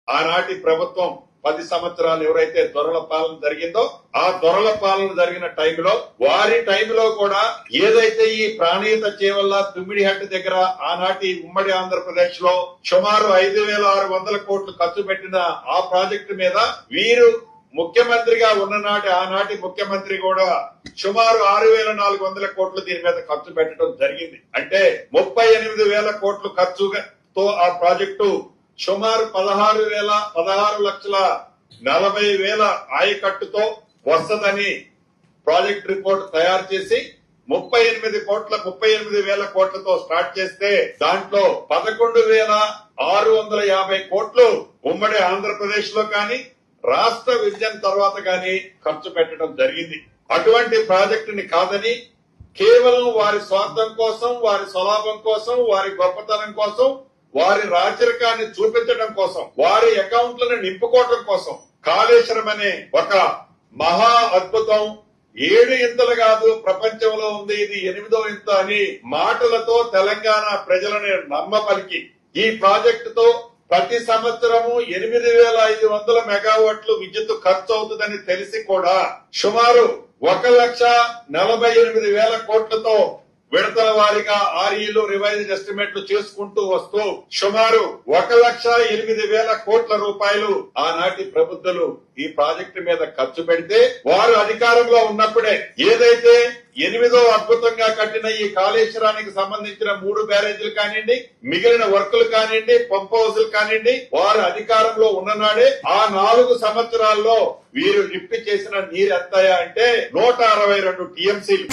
ఆనాటి ప్రభుత్వం 10 సంవత్సరాలు ఎవరైతే దొరల పాలన జరిగిందో ఆ దొరల పాలన జరిగిన టైంలో వారి టైంలో కూడా ఏదైతే ఈ ప్రాణీయత చేవల్ల తుమ్మిడిహట్టు దగ్గర ఆనాటి ఉమ్మడి ఆంధ్రప్రదేశ్ లో సుమారు 5,600 కోట్లు ఖర్చు పెట్టిన ఆ ప్రాజెక్టు మీద వీరు ముఖ్యమంత్రిగా ఉన్ననాటి ఆనాటి ముఖ్యమంత్రి కూడా సుమారు 6,400 కోట్లు దీని మీద ఖర్చు పెట్టడం జరిగింది. అంటే 38,000 కోట్లు ఖర్చుతో ఆ ప్రాజెక్టు సుమారు 16,40,000 ఆయకట్టుతో వస్తదని ప్రాజెక్ట్ రిపోర్ట్ తయారు చేసి 38,000 కోట్లతో స్టార్ట్ చేస్తే దాంట్లో 11,650 కోట్లు ఉమ్మడి ఆంధ్రప్రదేశ్ లో కానీ రాష్ట్ర విభజన తర్వాత గాని ఖర్చు పెట్టడం జరిగింది. అటువంటి ప్రాజెక్టుని కాదని కేవలం వారి స్వార్థం కోసం, వారి స్వలాభం కోసం, వారి గొప్పతనం కోసం, వారి రాచరికాన్ని చూపించడం కోసం, వారి అకౌంట్లను నింపుకోవడం కోసం కాళేశ్వరం అనే ఒక మహా అద్భుతం 7 ఇంతలు కాదు ప్రపంచంలో ఉంది, ఇది 8వ ఇంత అని మాటలతో తెలంగాణ ప్రజలను నమ్మపలికి ఈ ప్రాజెక్టుతో ప్రతి సంవత్సరము 8,500 మెగావాట్లు విద్యుత్ ఖర్చు అవుతుందని తెలిసి కూడా సుమారు 1,48,000 కోట్లతో విడతల వారీగా ఆర్ఈలు రివైజ్డ్ ఎస్టిమేట్లు చేసుకుంటూ వస్తూ సుమారు 1,08,000 కోట్ల రూపాయలు ఆనాటి ప్రభుత్వాలు ఈ ప్రాజెక్టు మీద ఖర్చు పెడితే వారు అధికారంలో ఉన్నప్పుడే ఏదైతే 8వ అద్భుతంగా కట్టిన ఈ కాళేశ్వరానికి సంబంధించిన 3 బ్యారేజీలు కానివ్వండి, మిగిలిన వర్కులు కానివ్వండి, పంప్ హౌస్లు కానివ్వండి, వారు అధికారంలో ఉన్ననాడే ఆ 4 సంవత్సరాల్లో వీరు లిఫ్ట్ చేసిన నీరు ఎంతయా అంటే 162 టీఎంసీలు.